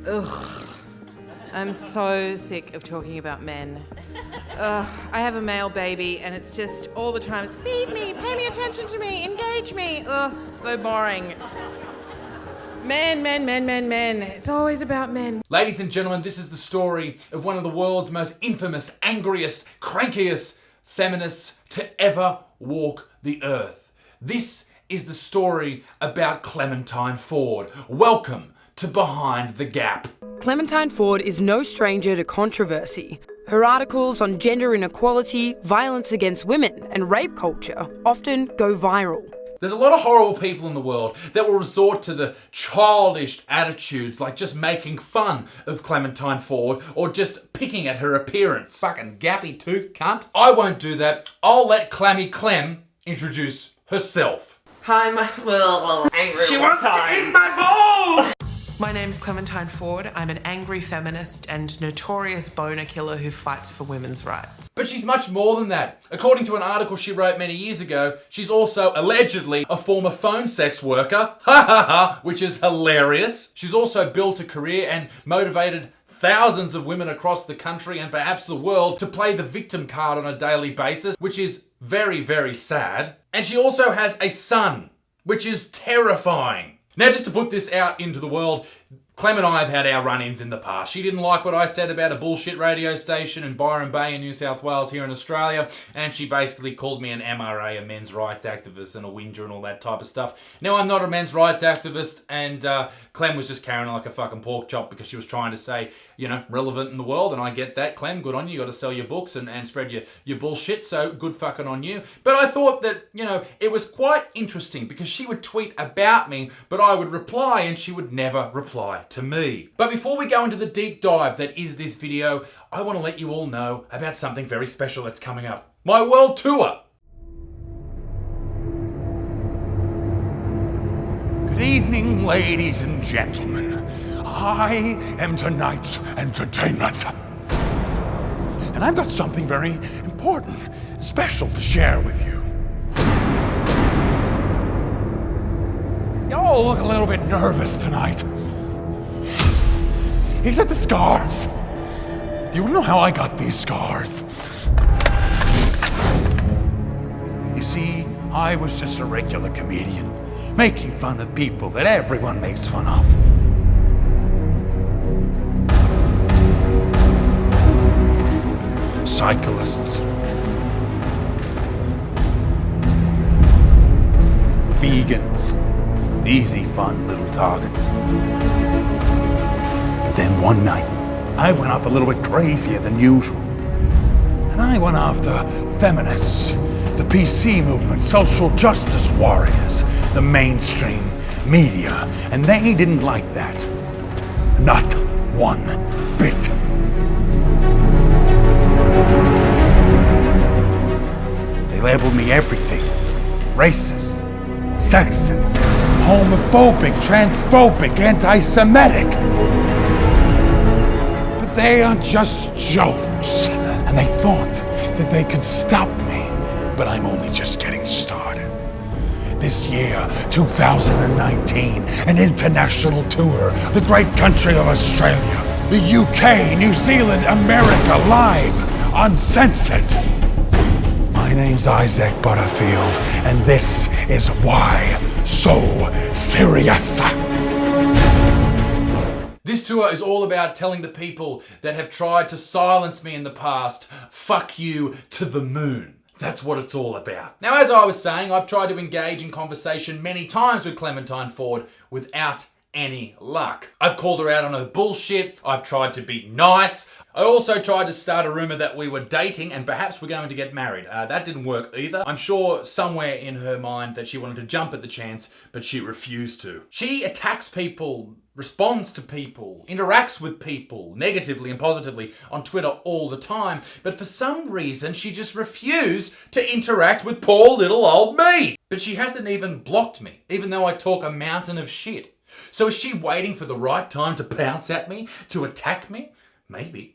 Ugh. I'm so sick of talking about men. Ugh. I have a male baby and it's just all the time, it's feed me, pay me attention to me, engage me. Ugh, so boring. Men. It's always about men. Ladies and gentlemen, this is the story of one of the world's most infamous, angriest, crankiest feminists to ever walk the earth. This is the story about Clementine Ford. Welcome to Behind the Gap. Clementine Ford is no stranger to controversy. Her articles on gender inequality, violence against women, and rape culture often go viral. There's a lot of horrible people in the world that will resort to the childish attitudes like just making fun of Clementine Ford or just picking at her appearance. Fucking gappy tooth cunt. I won't do that. I'll let Clammy Clem introduce herself. Hi, my little angry She wants to eat my balls! My name's Clementine Ford. I'm an angry feminist and notorious boner killer who fights for women's rights. But she's much more than that. According to an article she wrote many years ago, she's also allegedly a former phone sex worker, which is hilarious. She's also built a career and motivated thousands of women across the country and perhaps the world to play the victim card on a daily basis, which is very, very sad. And she also has a son, which is terrifying. Now, just to put this out into the world, Clem and I have had our run-ins in the past. She didn't like what I said about a bullshit radio station in Byron Bay in New South Wales here in Australia, and she basically called me an MRA, a men's rights activist, and a whinger and all that type of stuff. Now, I'm not a men's rights activist, and Clem was just carrying on like a fucking pork chop because she was trying to say, you know, relevant in the world, and I get that. Clem, good on you. You got to sell your books and spread your bullshit, so good fucking on you. But I thought that, you know, it was quite interesting because she would tweet about me, but I would reply and she would never reply to me. But before we go into the deep dive that is this video, I want to let you all know about something very special that's coming up. My world tour. Good evening, ladies and gentlemen. I am tonight's entertainment. And I've got something very important, special to share with you. You all look a little bit nervous tonight. These are the scars. Do you know how I got these scars? You see, I was just a regular comedian, making fun of people that everyone makes fun of. Cyclists, vegans, easy, fun little targets. But then one night, I went off a little bit crazier than usual. And I went after feminists, the PC movement, social justice warriors, the mainstream media, and they didn't like that. Not one bit. They labeled me everything. Racist, sexist, homophobic, transphobic, anti-Semitic. But they are just jokes. And they thought that they could stop me. But I'm only just getting started. This year, 2019, an international tour. The great country of Australia, the UK, New Zealand, America, live, uncensored. My name's Isaac Butterfield, and this is Why So Serious. This tour is all about telling the people that have tried to silence me in the past, fuck you to the moon. That's what it's all about. Now, as I was saying, I've tried to engage in conversation many times with Clementine Ford without any luck. I've called her out on her bullshit. I've tried to be nice. I also tried to start a rumour that we were dating and perhaps we're going to get married. That didn't work either. I'm sure somewhere in her mind that she wanted to jump at the chance, but she refused to. She attacks people, responds to people, interacts with people negatively and positively on Twitter all the time, but for some reason she just refused to interact with poor little old me. But she hasn't even blocked me, even though I talk a mountain of shit. So is she waiting for the right time to pounce at me, to attack me? Maybe.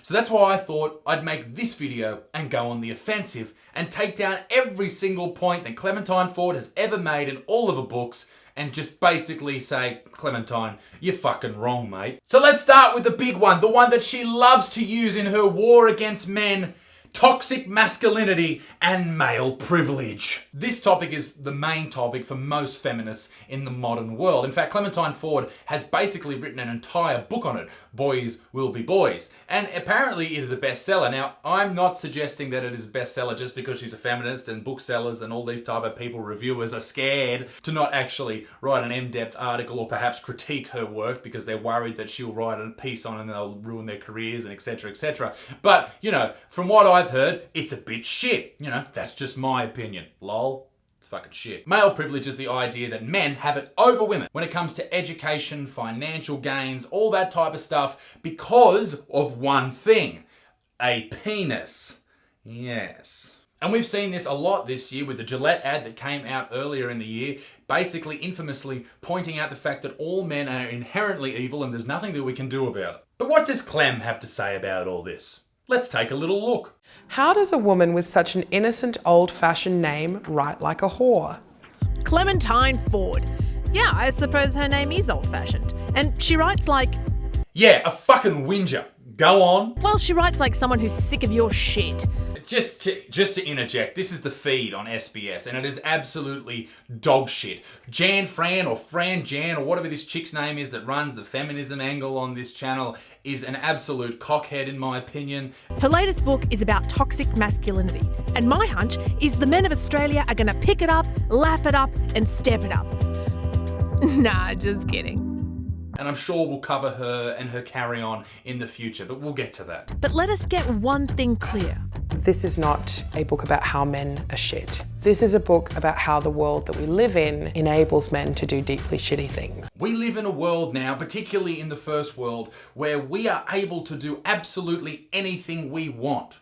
So that's why I thought I'd make this video and go on the offensive and take down every single point that Clementine Ford has ever made in all of her books and just basically say, Clementine, you're fucking wrong, mate. So let's start with the big one, the one that she loves to use in her war against men: toxic masculinity and male privilege. This topic is the main topic for most feminists in the modern world. In fact, Clementine Ford has basically written an entire book on it, Boys Will Be Boys. And apparently it is a bestseller. Now, I'm not suggesting that it is a bestseller just because she's a feminist and booksellers and all these type of people, reviewers, are scared to not actually write an in-depth article or perhaps critique her work because they're worried that she'll write a piece on it and they'll ruin their careers and etc, etc. But, you know, from what I've heard, it's a bit shit. You know, that's just my opinion. Lol. It's fucking shit. Male privilege is the idea that men have it over women when it comes to education, financial gains, all that type of stuff because of one thing: a penis. Yes. And we've seen this a lot this year with the Gillette ad that came out earlier in the year, basically infamously pointing out the fact that all men are inherently evil and there's nothing that we can do about it. But what does Clem have to say about all this? Let's take a little look. How does a woman with such an innocent, old-fashioned name write like a whore? Clementine Ford. Yeah, I suppose her name is old-fashioned. And she writes like... Yeah, a fucking whinger. Go on. Well, she writes like someone who's sick of your shit. Just to interject, this is the feed on SBS, and it is absolutely dog shit. Jan Fran or Fran Jan or whatever this chick's name is that runs the feminism angle on this channel is an absolute cockhead in my opinion. Her latest book is about toxic masculinity, and my hunch is the men of Australia are going to pick it up, lap it up, and step it up. Nah, just kidding. And I'm sure we'll cover her and her carry-on in the future, but we'll get to that. But let us get one thing clear. This is not a book about how men are shit. This is a book about how the world that we live in enables men to do deeply shitty things. We live in a world now, particularly in the first world, where we are able to do absolutely anything we want.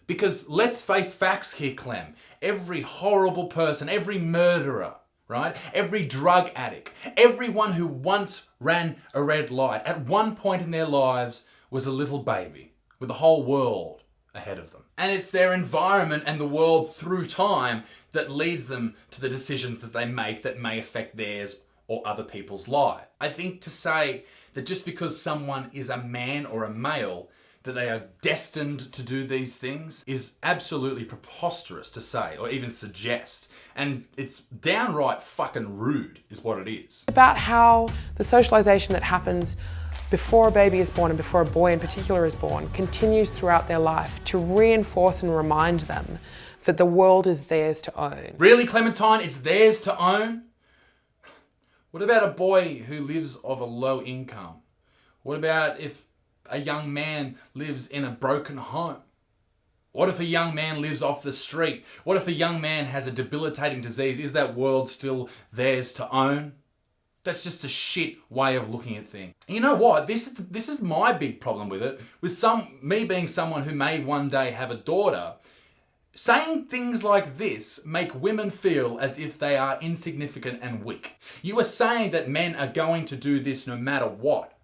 Because let's face facts here, Clem. Every horrible person, every murderer, right? Every drug addict, everyone who once ran a red light at one point in their lives was a little baby with the whole world ahead of them. And it's their environment and the world through time that leads them to the decisions that they make that may affect theirs or other people's lives. I think to say that just because someone is a man or a male that they are destined to do these things is absolutely preposterous to say or even suggest. And it's downright fucking rude is what it is. About how the socialization that happens before a baby is born and before a boy in particular is born continues throughout their life to reinforce and remind them that the world is theirs to own. Really, Clementine? It's theirs to own? What about a boy who lives of a low income? What about if a young man lives in a broken home? What if a young man lives off the street? What if a young man has a debilitating disease? Is that world still theirs to own? That's just a shit way of looking at things. And you know what? This is my big problem with it. With me being someone who may one day have a daughter, saying things like this make women feel as if they are insignificant and weak. You are saying that men are going to do this no matter what.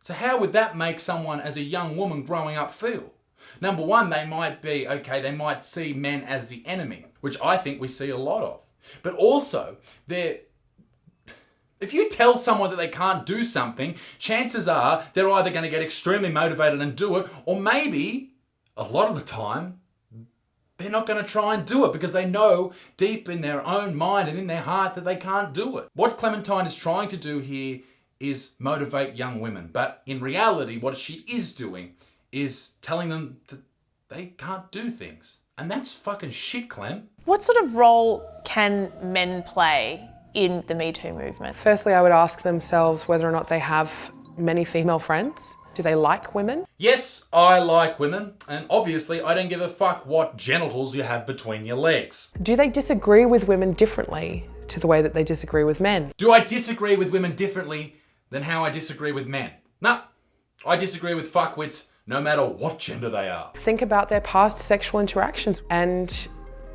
So how would that make someone as a young woman growing up feel? Number one, they might see men as the enemy, which I think we see a lot of. But also, if you tell someone that they can't do something, chances are they're either going to get extremely motivated and do it, or maybe, a lot of the time, they're not going to try and do it because they know deep in their own mind and in their heart that they can't do it. What Clementine is trying to do here is motivate young women. But in reality, what she is doing is telling them that they can't do things. And that's fucking shit, Clem. What sort of role can men play in the Me Too movement? Firstly, I would ask themselves whether or not they have many female friends. Do they like women? Yes, I like women. And obviously, I don't give a fuck what genitals you have between your legs. Do they disagree with women differently to the way that they disagree with men? Do I disagree with women differently than how I disagree with men? No, I disagree with fuckwits no matter what gender they are. Think about their past sexual interactions and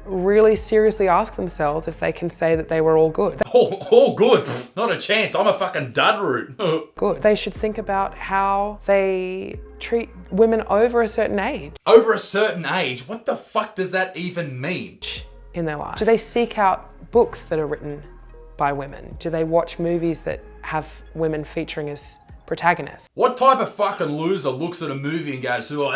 really seriously ask themselves if they can say that they were all good. All good? Not a chance. I'm a fucking dud root. Good. They should think about how they treat women over a certain age. Over a certain age? What the fuck does that even mean? In their life. Do they seek out books that are written by women? Do they watch movies that have women featuring as protagonists? What type of fucking loser looks at a movie and goes, oh,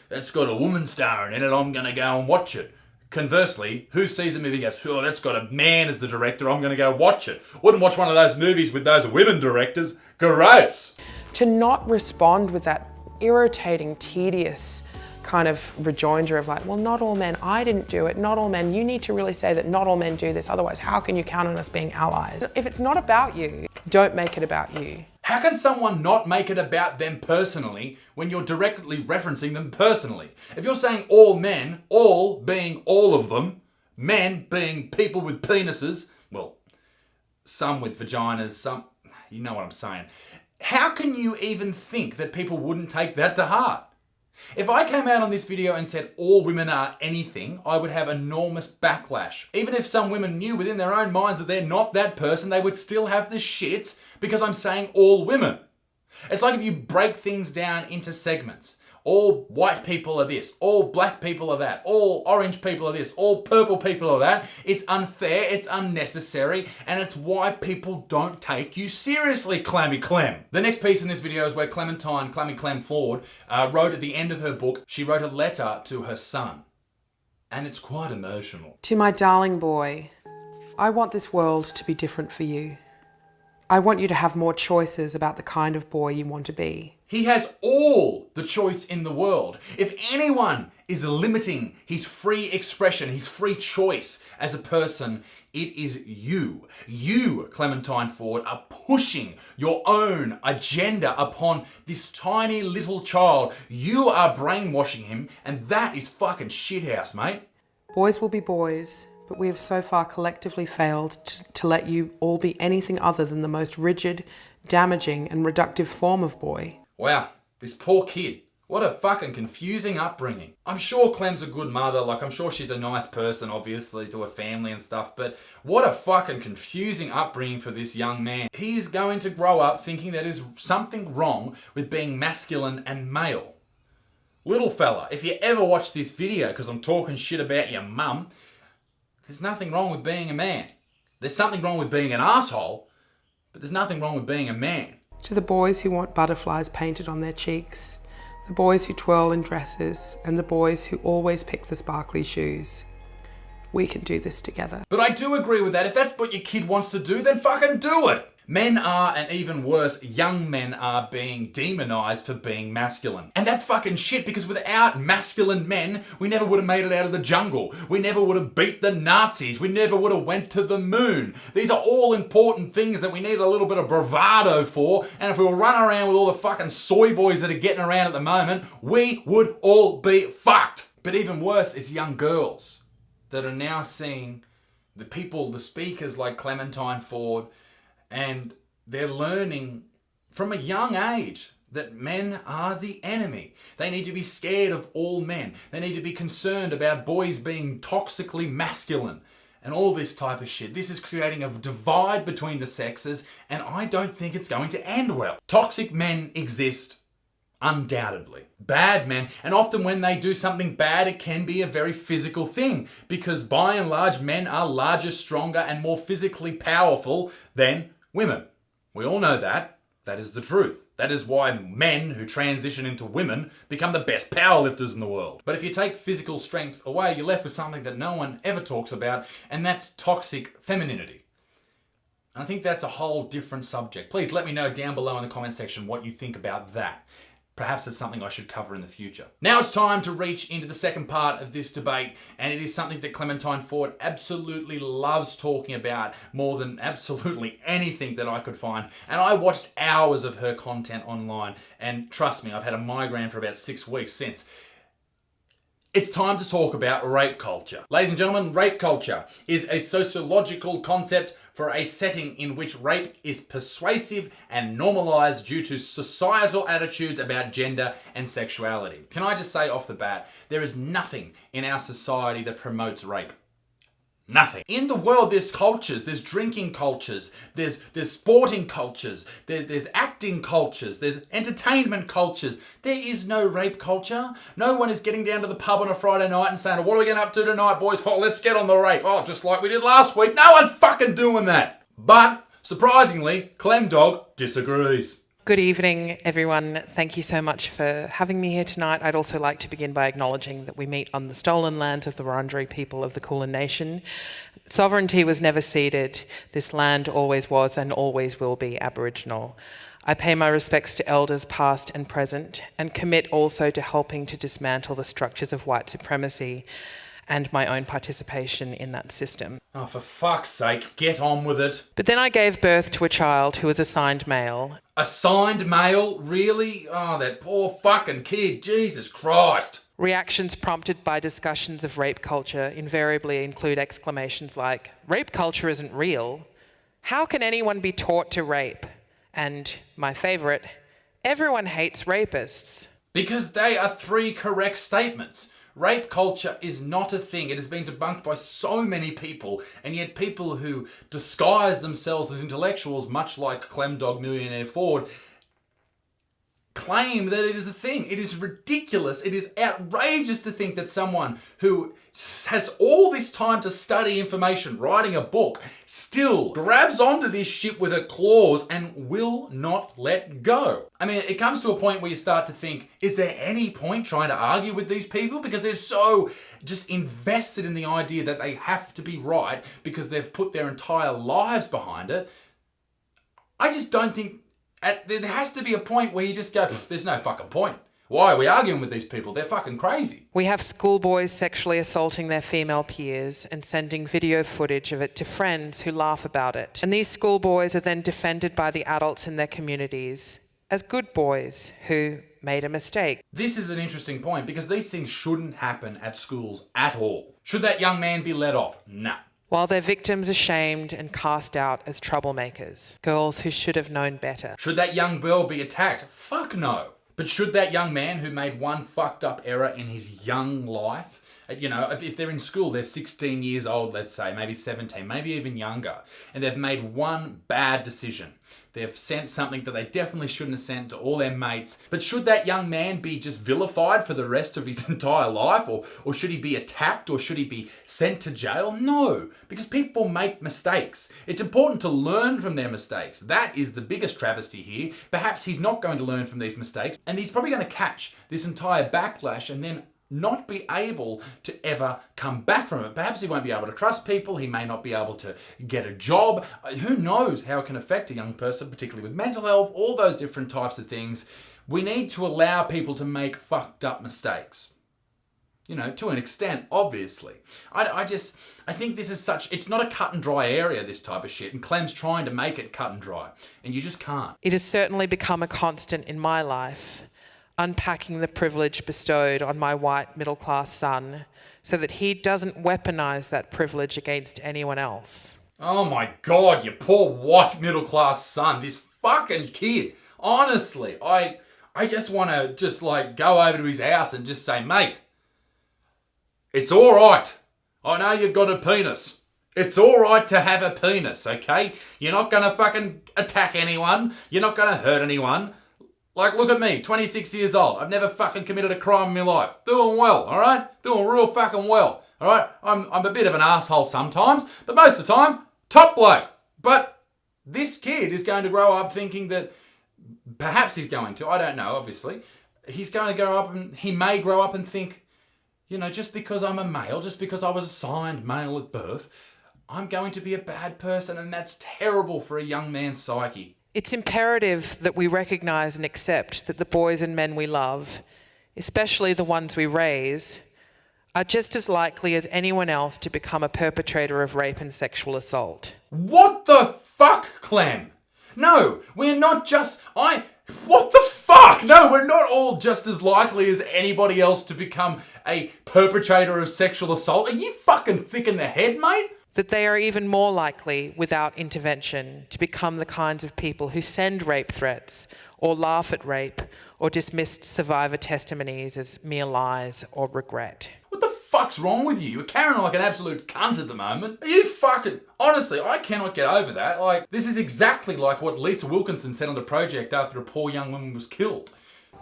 that's got a woman starring in it, I'm gonna go and watch it? Conversely, who sees a movie and goes, oh, that's got a man as the director, I'm gonna go watch it? Wouldn't watch one of those movies with those women directors. Gross. To not respond with that irritating, tedious kind of rejoinder of like, well, not all men, I didn't do it, not all men, you need to really say that not all men do this, otherwise how can you count on us being allies? If it's not about you, don't make it about you. How can someone not make it about them personally when you're directly referencing them personally? If you're saying all men, all being all of them, men being people with penises, well, some with vaginas, some, you know what I'm saying. How can you even think that people wouldn't take that to heart? If I came out on this video and said all women are anything, I would have enormous backlash. Even if some women knew within their own minds that they're not that person, they would still have the shits because I'm saying all women. It's like if you break things down into segments. All white people are this, all black people are that, all orange people are this, all purple people are that. It's unfair, it's unnecessary, and it's why people don't take you seriously, Clammy Clem. The next piece in this video is where Clementine, Clammy Clem Ford, wrote at the end of her book, she wrote a letter to her son. And it's quite emotional. To my darling boy, I want this world to be different for you. I want you to have more choices about the kind of boy you want to be. He has all the choice in the world. If anyone is limiting his free expression, his free choice as a person, it is you. You, Clementine Ford, are pushing your own agenda upon this tiny little child. You are brainwashing him, and that is fucking shithouse, mate. Boys will be boys, but we have so far collectively failed to let you all be anything other than the most rigid, damaging, and reductive form of boy. Wow, this poor kid. What a fucking confusing upbringing. I'm sure Clem's a good mother, like I'm sure she's a nice person, obviously, to her family and stuff, but what a fucking confusing upbringing for this young man. He is going to grow up thinking there is something wrong with being masculine and male. Little fella, if you ever watch this video, because I'm talking shit about your mum, there's nothing wrong with being a man. There's something wrong with being an asshole, but there's nothing wrong with being a man. To the boys who want butterflies painted on their cheeks, the boys who twirl in dresses, and the boys who always pick the sparkly shoes. We can do this together. But I do agree with that. If that's what your kid wants to do, then fucking do it. Men are, and even worse, young men are being demonized for being masculine. And that's fucking shit, because without masculine men, we never would have made it out of the jungle. We never would have beat the Nazis. We never would have went to the moon. These are all important things that we need a little bit of bravado for. And if we were running around with all the fucking soy boys that are getting around at the moment, we would all be fucked. But even worse, it's young girls that are now seeing the people, the speakers like Clementine Ford, and they're learning from a young age that men are the enemy. They need to be scared of all men. They need to be concerned about boys being toxically masculine and all this type of shit. This is creating a divide between the sexes, and I don't think it's going to end well. Toxic men exist, undoubtedly. Bad men, and often when they do something bad, it can be a very physical thing, because by and large, men are larger, stronger, and more physically powerful than women. We all know that. That is the truth. That is why men who transition into women become the best powerlifters in the world. But if you take physical strength away, you're left with something that no one ever talks about, and that's toxic femininity. And I think that's a whole different subject. Please let me know down below in the comment section what you think about that. Perhaps it's something I should cover in the future. Now it's time to reach into the second part of this debate, and it is something that Clementine Ford absolutely loves talking about more than absolutely anything that I could find. And I watched hours of her content online, and trust me, I've had a migraine for about 6 weeks since. It's time to talk about rape culture. Ladies and gentlemen, rape culture is a sociological concept for a setting in which rape is persuasive and normalized due to societal attitudes about gender and sexuality. Can I just say off the bat, there is nothing in our society that promotes rape. Nothing. In the world, there's cultures, there's drinking cultures, there's sporting cultures, there's acting cultures, there's entertainment cultures. There is no rape culture. No one is getting down to the pub on a Friday night and saying, what are we getting up to tonight, boys? Oh, let's get on the rape. Oh, just like we did last week. No one's fucking doing that. But, surprisingly, Clem Dog disagrees. Good evening, everyone. Thank you so much for having me here tonight. I'd also like to begin by acknowledging that we meet on the stolen lands of the Wurundjeri people of the Kulin Nation. Sovereignty was never ceded. This land always was and always will be Aboriginal. I pay my respects to elders past and present, and commit also to helping to dismantle the structures of white supremacy and my own participation in that system. Oh, for fuck's sake, get on with it. But then I gave birth to a child who was assigned male. Assigned male? Really? Oh, that poor fucking kid. Jesus Christ. Reactions prompted by discussions of rape culture invariably include exclamations like, "Rape culture isn't real. How can anyone be taught to rape?" And my favourite, "Everyone hates rapists." Because they are three correct statements. Rape culture is not a thing. It has been debunked by so many people, and yet people who disguise themselves as intellectuals, much like Clem Dog Millionaire Ford, claim that it is a thing. It is ridiculous. It is outrageous to think that someone who has all this time to study information, writing a book, still grabs onto this shit with her claws and will not let go. I mean, it comes to a point where you start to think, is there any point trying to argue with these people? Because they're so just invested in the idea that they have to be right because they've put their entire lives behind it. I just don't think... there has to be a point where you just go, there's no fucking point. Why are we arguing with these people? They're fucking crazy. We have schoolboys sexually assaulting their female peers and sending video footage of it to friends who laugh about it. And these schoolboys are then defended by the adults in their communities as good boys who made a mistake. This is an interesting point because these things shouldn't happen at schools at all. Should that young man be let off? No. While their victims are shamed and cast out as troublemakers, girls who should have known better. Should that young girl be attacked? Fuck no. But should that young man who made one fucked up error in his young life, you know, if they're in school, they're 16 years old, let's say, maybe 17, maybe even younger, and they've made one bad decision. They've sent something that they definitely shouldn't have sent to all their mates. But should that young man be just vilified for the rest of his entire life? Or should he be attacked? Or should he be sent to jail? No, because people make mistakes. It's important to learn from their mistakes. That is the biggest travesty here. Perhaps he's not going to learn from these mistakes, and he's probably going to catch this entire backlash and then not be able to ever come back from it. Perhaps he won't be able to trust people. He may not be able to get a job. Who knows how it can affect a young person, particularly with mental health, all those different types of things. We need to allow people to make fucked up mistakes. You know, to an extent, obviously. I think this is it's not a cut and dry area, this type of shit, and Clem's trying to make it cut and dry, and you just can't. It has certainly become a constant in my life, unpacking the privilege bestowed on my white middle-class son so that he doesn't weaponize that privilege against anyone else. Oh my God, you poor white middle-class son. This fucking kid. Honestly, I just want to go over to his house and just say, mate, it's all right. I know you've got a penis. It's all right to have a penis, okay? You're not going to fucking attack anyone. You're not going to hurt anyone. Like, look at me, 26 years old. I've never fucking committed a crime in my life. Doing well, all right? Doing real fucking well, all right? I'm a bit of an asshole sometimes, but most of the time, top bloke. But this kid is going to grow up thinking that, perhaps he's going to, I don't know, obviously. He's going to grow up and he may grow up and think, you know, just because I'm a male, just because I was assigned male at birth, I'm going to be a bad person, and that's terrible for a young man's psyche. It's imperative that we recognise and accept that the boys and men we love, especially the ones we raise, are just as likely as anyone else to become a perpetrator of rape and sexual assault. What the fuck, Clem? No, we're not just... What the fuck? No, we're not all just as likely as anybody else to become a perpetrator of sexual assault. Are you fucking thick in the head, mate? That they are even more likely, without intervention, to become the kinds of people who send rape threats or laugh at rape or dismiss survivor testimonies as mere lies or regret. What the fuck's wrong with you? You're carrying on like an absolute cunt at the moment. Are you fucking... Honestly, I cannot get over that. Like, this is exactly like what Lisa Wilkinson said on The Project after a poor young woman was killed.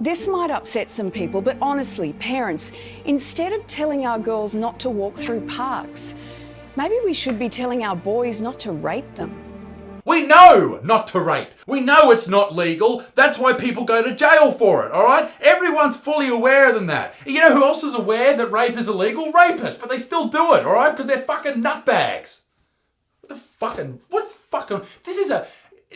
This might upset some people, but honestly, parents, instead of telling our girls not to walk through parks, maybe we should be telling our boys not to rape them. We know not to rape. We know it's not legal. That's why people go to jail for it, alright? Everyone's fully aware of that. You know who else is aware that rape is illegal? Rapists, but they still do it, alright? Because they're fucking nutbags.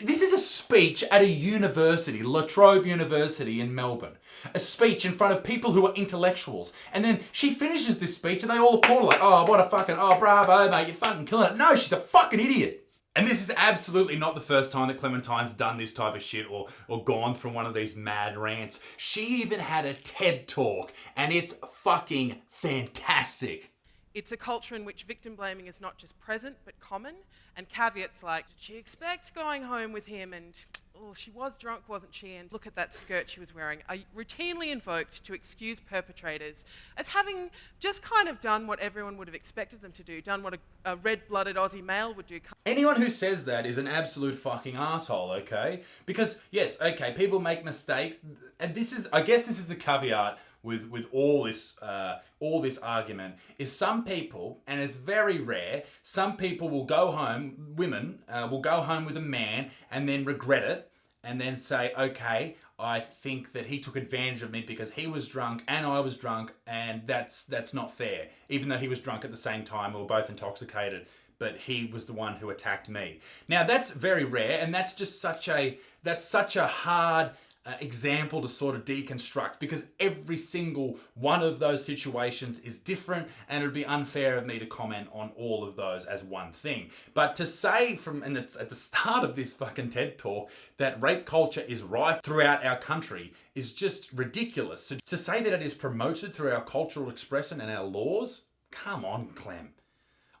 This is a speech at a university, La Trobe University in Melbourne. A speech in front of people who are intellectuals. And then she finishes this speech and they all applaud her like, oh, what a fucking, oh, bravo, mate, you're fucking killing it. No, she's a fucking idiot. And this is absolutely not the first time that Clementine's done this type of shit or gone from one of these mad rants. She even had a TED Talk and it's fucking fantastic. It's a culture in which victim blaming is not just present but common, and caveats like, did she expect going home with him, and oh, she was drunk, wasn't she, and look at that skirt she was wearing, are routinely invoked to excuse perpetrators as having just kind of done what everyone would have expected them to do, done what a red-blooded Aussie male would do. Anyone who says that is an absolute fucking asshole, okay? Because, yes, okay, people make mistakes, and I guess this is the caveat with all this argument, is some people, and it's very rare, some people will go home, women will go home with a man and then regret it and then say, okay, I think that he took advantage of me because he was drunk and I was drunk and that's not fair. Even though he was drunk at the same time, we were both intoxicated, but he was the one who attacked me. Now that's very rare, and that's just such a hard example to sort of deconstruct, because every single one of those situations is different and it would be unfair of me to comment on all of those as one thing. But to say and it's at the start of this fucking TED Talk, that rape culture is rife throughout our country is just ridiculous. So to say that it is promoted through our cultural expression and our laws, come on, Clem.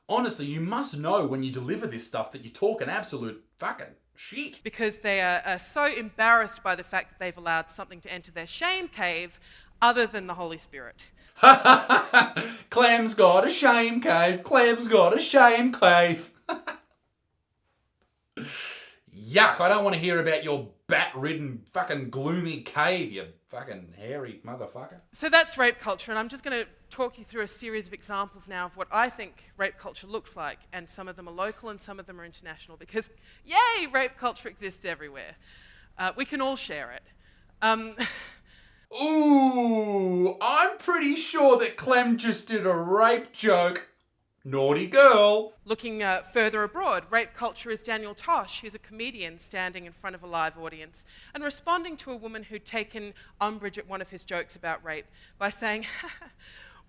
Honestly, you must know when you deliver this stuff that you're talking absolute fucking shit. Because they are so embarrassed by the fact that they've allowed something to enter their shame cave other than the Holy Spirit. Clem's got a shame cave. Clem's got a shame cave. Yuck, I don't want to hear about your bat-ridden fucking gloomy cave, you fucking hairy motherfucker. So that's rape culture, and I'm just going to talk you through a series of examples now of what I think rape culture looks like, and some of them are local and some of them are international, because yay, rape culture exists everywhere. We can all share it. Ooh, I'm pretty sure that Clem just did a rape joke. Naughty girl. Looking further abroad, rape culture is Daniel Tosh, who's a comedian standing in front of a live audience and responding to a woman who'd taken umbrage at one of his jokes about rape by saying,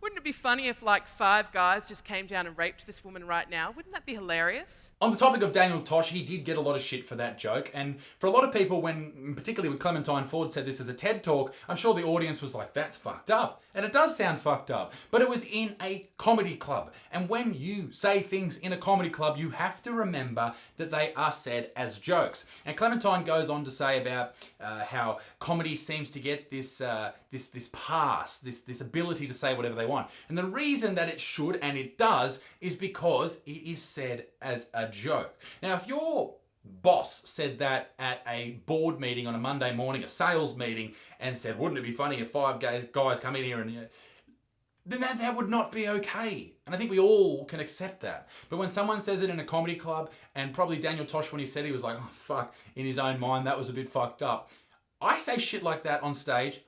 wouldn't it be funny if like 5 guys just came down and raped this woman right now? Wouldn't that be hilarious? On the topic of Daniel Tosh, he did get a lot of shit for that joke, and for a lot of people, particularly when Clementine Ford said this as a TED Talk, I'm sure the audience was like, that's fucked up. And it does sound fucked up, but it was in a comedy club. And when you say things in a comedy club, you have to remember that they are said as jokes. And Clementine goes on to say about how comedy seems to get this pass, this ability to say whatever they want. And the reason that it should, and it does, is because it is said as a joke. Now, if your boss said that at a board meeting on a Monday morning, a sales meeting, and said, wouldn't it be funny if 5 guys come in here and... then that would not be okay. And I think we all can accept that. But when someone says it in a comedy club, and probably Daniel Tosh, when he said, he was like, oh, fuck, in his own mind, that was a bit fucked up. I say shit like that on stage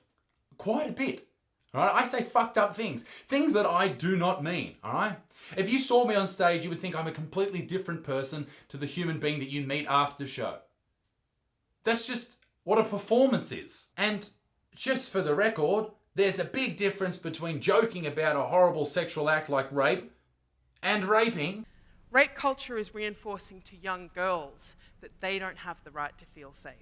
quite a bit. All right? I say fucked up things that I do not mean. All right? If you saw me on stage, you would think I'm a completely different person to the human being that you meet after the show. That's just what a performance is. And just for the record, there's a big difference between joking about a horrible sexual act like rape and raping. Rape culture is reinforcing to young girls that they don't have the right to feel safe.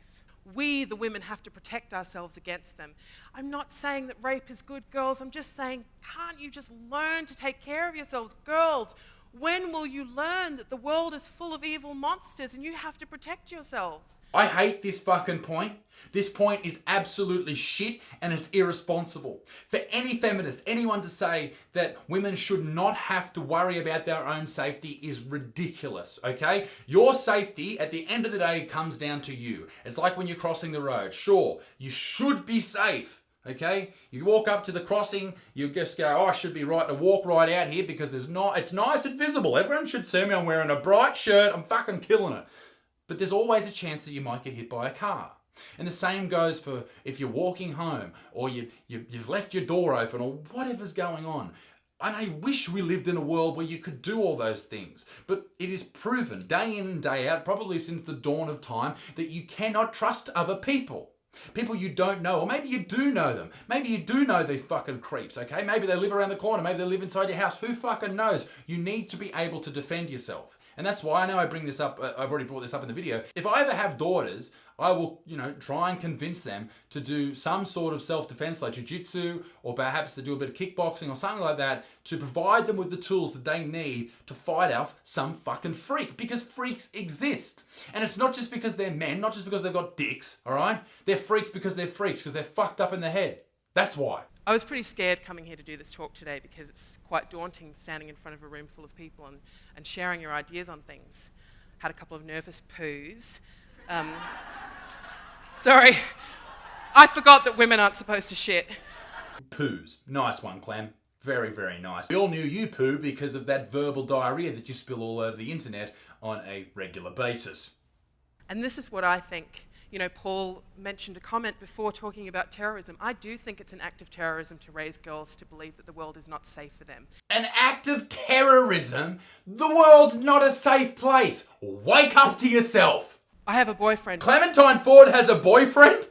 We, the women, have to protect ourselves against them. I'm not saying that rape is good, girls. I'm just saying, can't you just learn to take care of yourselves? Girls, when will you learn that the world is full of evil monsters and you have to protect yourselves? I hate this fucking point. This point is absolutely shit and it's irresponsible. For any feminist, anyone to say that women should not have to worry about their own safety is ridiculous, okay? Your safety, at the end of the day, comes down to you. It's like when you're crossing the road. Sure, you should be safe. Okay, you walk up to the crossing, you just go, oh, I should be right to walk right out here because it's nice and visible. Everyone should see me. I'm wearing a bright shirt. I'm fucking killing it. but there's always a chance that you might get hit by a car. And the same goes for if you're walking home or you've left your door open or whatever's going on. And I wish we lived in a world where you could do all those things. But it is proven day in and day out, probably since the dawn of time, that you cannot trust other people. People you don't know, or maybe you do know them. Maybe you do know these fucking creeps, okay? Maybe they live around the corner, maybe they live inside your house. Who fucking knows? You need to be able to defend yourself. And that's why I know I bring this up, I've already brought this up in the video. If I ever have daughters, I will, try and convince them to do some sort of self-defense like jiu-jitsu or perhaps to do a bit of kickboxing or something like that to provide them with the tools that they need to fight off some fucking freak, because freaks exist. And it's not just because they're men, not just because they've got dicks, all right? They're freaks because they're fucked up in the head. That's why. I was pretty scared coming here to do this talk today because it's quite daunting standing in front of a room full of people and sharing your ideas on things. Had a couple of nervous poos. Sorry, I forgot that women aren't supposed to shit. Poos. Nice one, Clem. Very, very nice. We all knew you poo because of that verbal diarrhea that you spill all over the internet on a regular basis. And this is what I think. Paul mentioned a comment before talking about terrorism. I do think it's an act of terrorism to raise girls to believe that the world is not safe for them. An act of terrorism? The world's not a safe place. Wake up to yourself. I have a boyfriend. Clementine Ford has a boyfriend?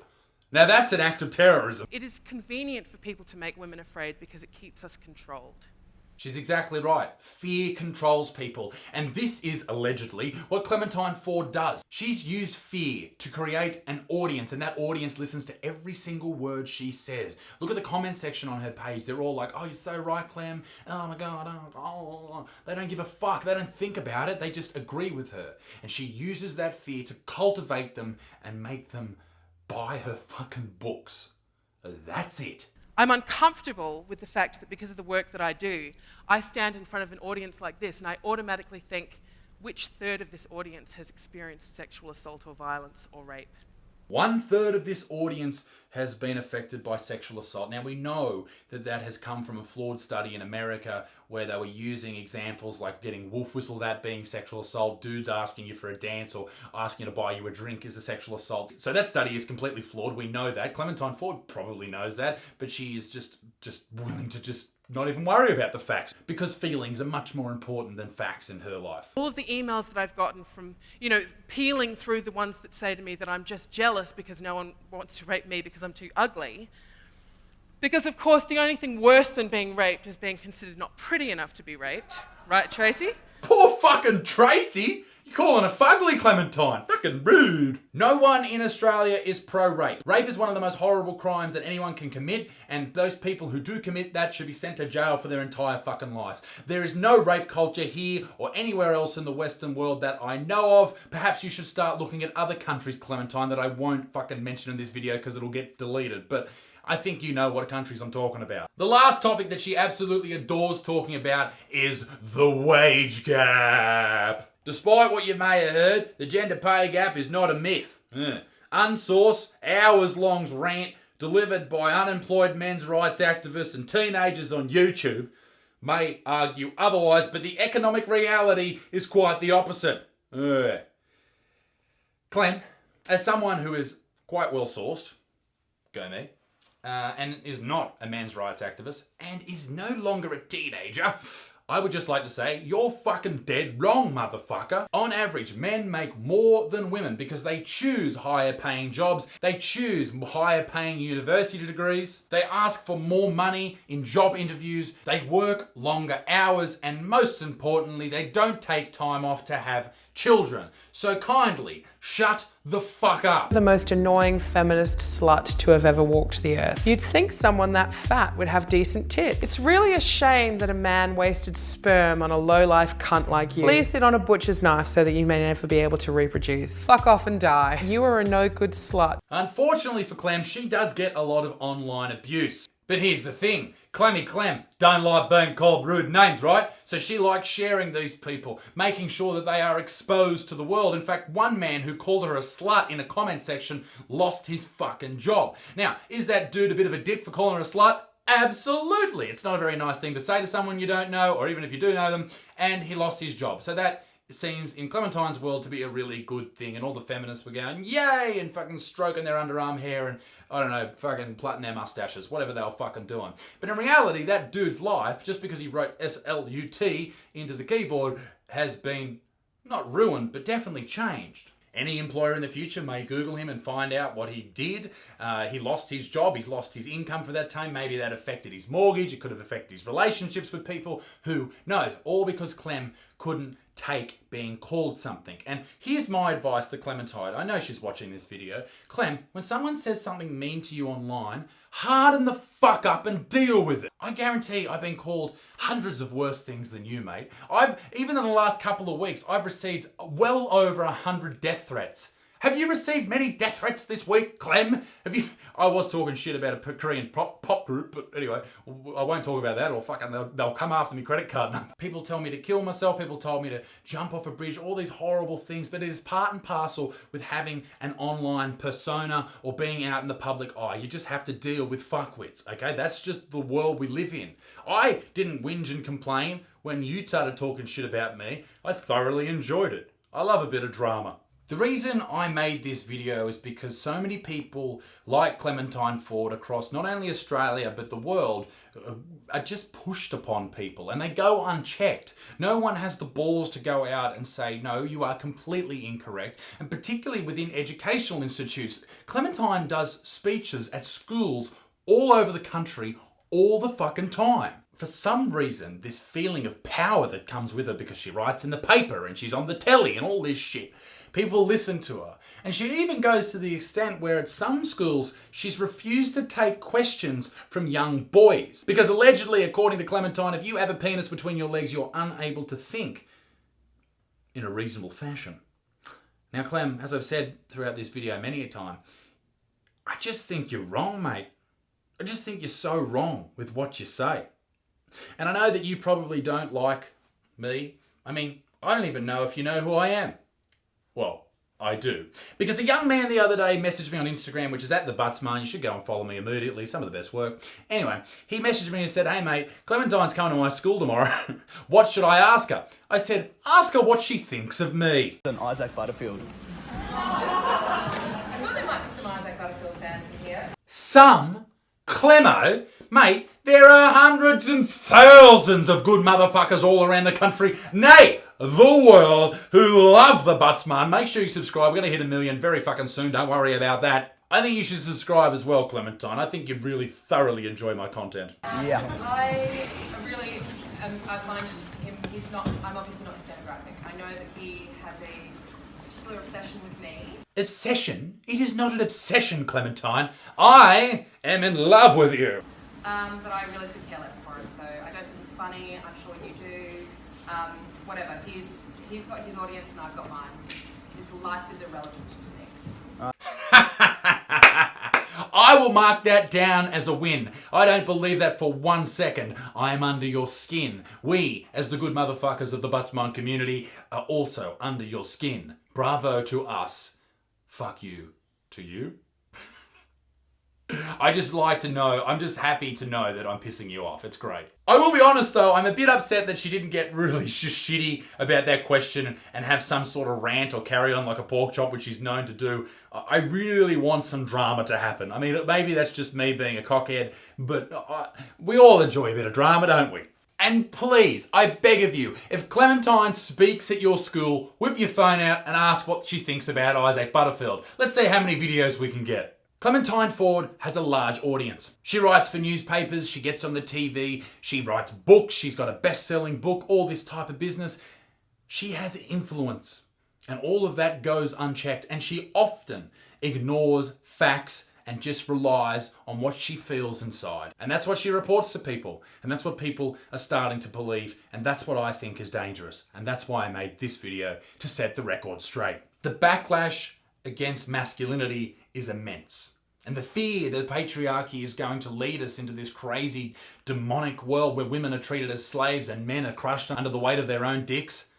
Now that's an act of terrorism. It is convenient for people to make women afraid because it keeps us controlled. She's exactly right. Fear controls people. And this is allegedly what Clementine Ford does. She's used fear to create an audience, and that audience listens to every single word she says. Look at the comment section on her page. They're all like, oh, you're so right, Clem. Oh my God. Oh. They don't give a fuck. They don't think about it. They just agree with her. And she uses that fear to cultivate them and make them buy her fucking books. That's it. I'm uncomfortable with the fact that because of the work that I do, I stand in front of an audience like this and I automatically think, which third of this audience has experienced sexual assault or violence or rape? 1/3 of this audience has been affected by sexual assault. Now we know that that has come from a flawed study in America where they were using examples like getting wolf whistled at being sexual assault, dudes asking you for a dance or asking you to buy you a drink is a sexual assault. So that study is completely flawed. We know that. Clementine Ford probably knows that, but she is just willing to just not even worry about the facts because feelings are much more important than facts in her life. All of the emails that I've gotten from, peeling through the ones that say to me that I'm just jealous because no one wants to rape me because I'm too ugly. Because, of course, the only thing worse than being raped is being considered not pretty enough to be raped. Right, Tracy? Poor fucking Tracy! You're calling her fugly, Clementine. Fucking rude. No one in Australia is pro-rape. Rape is one of the most horrible crimes that anyone can commit, and those people who do commit that should be sent to jail for their entire fucking lives. There is no rape culture here or anywhere else in the Western world that I know of. Perhaps you should start looking at other countries, Clementine, that I won't fucking mention in this video because it'll get deleted. But I think you know what countries I'm talking about. The last topic that she absolutely adores talking about is the wage gap. Despite what you may have heard, the gender pay gap is not a myth. Unsourced, hours-long rant delivered by unemployed men's rights activists and teenagers on YouTube may argue otherwise, but the economic reality is quite the opposite. Clem, as someone who is quite well-sourced, go me, and is not a men's rights activist, and is no longer a teenager, I would just like to say, you're fucking dead wrong, motherfucker. On average, men make more than women because they choose higher paying jobs, they choose higher paying university degrees, they ask for more money in job interviews, they work longer hours, and most importantly, they don't take time off to have children. So kindly, shut the fuck up. The most annoying feminist slut to have ever walked the earth. You'd think someone that fat would have decent tits. It's really a shame that a man wasted sperm on a low-life cunt like you. Please sit on a butcher's knife so that you may never be able to reproduce. Fuck off and die. You are a no-good slut. Unfortunately for Clem, she does get a lot of online abuse. But here's the thing, Clemmy Clem don't like being called rude names, right? So she likes sharing these people, making sure that they are exposed to the world. In fact, one man who called her a slut in a comment section lost his fucking job. Now, is that dude a bit of a dick for calling her a slut? Absolutely. It's not a very nice thing to say to someone you don't know, or even if you do know them, and he lost his job. So that seems in Clementine's world to be a really good thing, and all the feminists were going, yay, and fucking stroking their underarm hair and, I don't know, fucking plaiting their mustaches, whatever they were fucking doing. But in reality, that dude's life, just because he wrote S-L-U-T into the keyboard, has been not ruined, but definitely changed. Any employer in the future may Google him and find out what he did. He lost his job, he's lost his income for that time. Maybe that affected his mortgage, it could have affected his relationships with people. Who knows? All because Clem couldn't take being called something. And here's my advice to Clementine. I know she's watching this video. Clem, when someone says something mean to you online, harden the fuck up and deal with it. I guarantee I've been called hundreds of worse things than you, mate. Even in the last couple of weeks, I've received well over 100 death threats. Have you received many death threats this week, Clem? I was talking shit about a Korean pop group, but anyway, I won't talk about that, or fucking they'll come after me credit card number. People tell me to kill myself, people told me to jump off a bridge, all these horrible things, but it is part and parcel with having an online persona or being out in the public eye. You just have to deal with fuckwits, okay? That's just the world we live in. I didn't whinge and complain when you started talking shit about me. I thoroughly enjoyed it. I love a bit of drama. The reason I made this video is because so many people like Clementine Ford across not only Australia but the world are just pushed upon people, and they go unchecked. No one has the balls to go out and say, no, you are completely incorrect. And particularly within educational institutes, Clementine does speeches at schools all over the country all the fucking time. For some reason, this feeling of power that comes with her because she writes in the paper and she's on the telly and all this shit, people listen to her. And she even goes to the extent where at some schools, she's refused to take questions from young boys. Because allegedly, according to Clementine, if you have a penis between your legs, you're unable to think in a reasonable fashion. Now, Clem, as I've said throughout this video many a time, I just think you're wrong, mate. I just think you're so wrong with what you say. And I know that you probably don't like me. I mean, I don't even know if you know who I am. Well, I do. Because a young man the other day messaged me on Instagram, which is @thebuttsman. You should go and follow me immediately. Some of the best work. Anyway, he messaged me and said, hey mate, Clementine's coming to my school tomorrow. What should I ask her? I said, ask her what she thinks of me. Isaac Butterfield. I thought there might be some Isaac Butterfield fans in here. Some? Clemo? Mate, there are hundreds and thousands of good motherfuckers all around the country, nay, the world, who love the Buttsman. Make sure you subscribe. We're going to hit 1 million very fucking soon. Don't worry about that. I think you should subscribe as well, Clementine. I think you'd really thoroughly enjoy my content. Yeah. I really, I find him, I'm obviously not his demographic. I know that he has a particular obsession with me. Obsession? It is not an obsession, Clementine. I am in love with you. But I really could care less for it, so I don't think it's funny. I'm sure you do. Whatever. He's got his audience and I've got mine. His life is irrelevant to me. I will mark that down as a win. I don't believe that for 1 second. I am under your skin. We, as the good motherfuckers of the Buttsman community, are also under your skin. Bravo to us. Fuck you to you. I just like to know, I'm just happy to know that I'm pissing you off. It's great. I will be honest though, I'm a bit upset that she didn't get really shitty about that question and have some sort of rant or carry on like a pork chop, which she's known to do. I really want some drama to happen. I mean, maybe that's just me being a cockhead, but we all enjoy a bit of drama, don't we? And please, I beg of you, if Clementine speaks at your school, whip your phone out and ask what she thinks about Isaac Butterfield. Let's see how many videos we can get. Clementine Ford has a large audience. She writes for newspapers, she gets on the TV, she writes books, she's got a best-selling book, all this type of business. She has influence, and all of that goes unchecked, and she often ignores facts and just relies on what she feels inside. And that's what she reports to people, and that's what people are starting to believe, and that's what I think is dangerous, and that's why I made this video, to set the record straight. The backlash against masculinity is immense. And the fear that patriarchy is going to lead us into this crazy, demonic world where women are treated as slaves and men are crushed under the weight of their own dicks.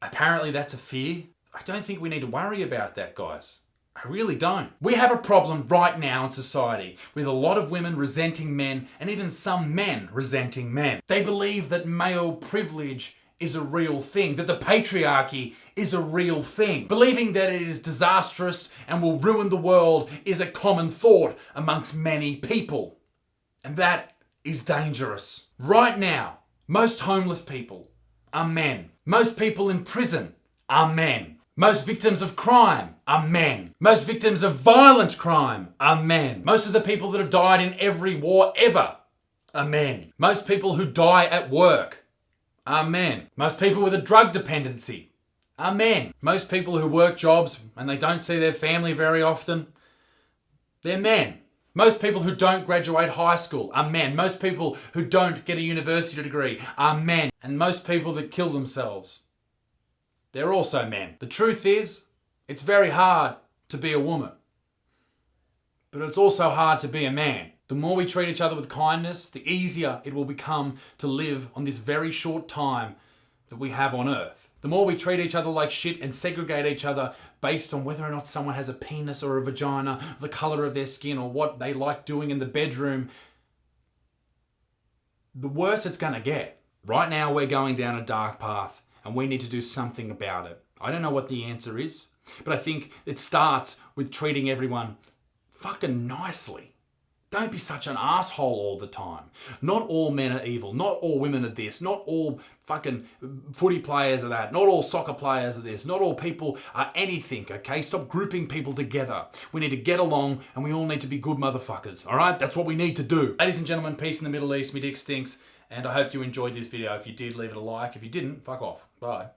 Apparently that's a fear. I don't think we need to worry about that, guys. I really don't. We have a problem right now in society with a lot of women resenting men and even some men resenting men. They believe that male privilege is a real thing, that the patriarchy is a real thing. Believing that it is disastrous and will ruin the world is a common thought amongst many people. And that is dangerous. Right now, most homeless people are men. Most people in prison are men. Most victims of crime are men. Most victims of violent crime are men. Most of the people that have died in every war ever are men. Most people who die at work are men. Most people with a drug dependency are men. Most people who work jobs and they don't see their family very often, they're men. Most people who don't graduate high school are men. Most people who don't get a university degree are men. And most people that kill themselves, they're also men. The truth is, it's very hard to be a woman. But it's also hard to be a man. The more we treat each other with kindness, the easier it will become to live on this very short time that we have on Earth. The more we treat each other like shit and segregate each other based on whether or not someone has a penis or a vagina, the colour of their skin, or what they like doing in the bedroom, the worse it's going to get. Right now we're going down a dark path and we need to do something about it. I don't know what the answer is, but I think it starts with treating everyone fucking nicely. Don't be such an asshole all the time. Not all men are evil. Not all women are this. Not all fucking footy players are that. Not all soccer players are this. Not all people are anything, okay? Stop grouping people together. We need to get along and we all need to be good motherfuckers, all right? That's what we need to do. Ladies and gentlemen, peace in the Middle East. Me dick stinks. And I hope you enjoyed this video. If you did, leave it a like. If you didn't, fuck off. Bye.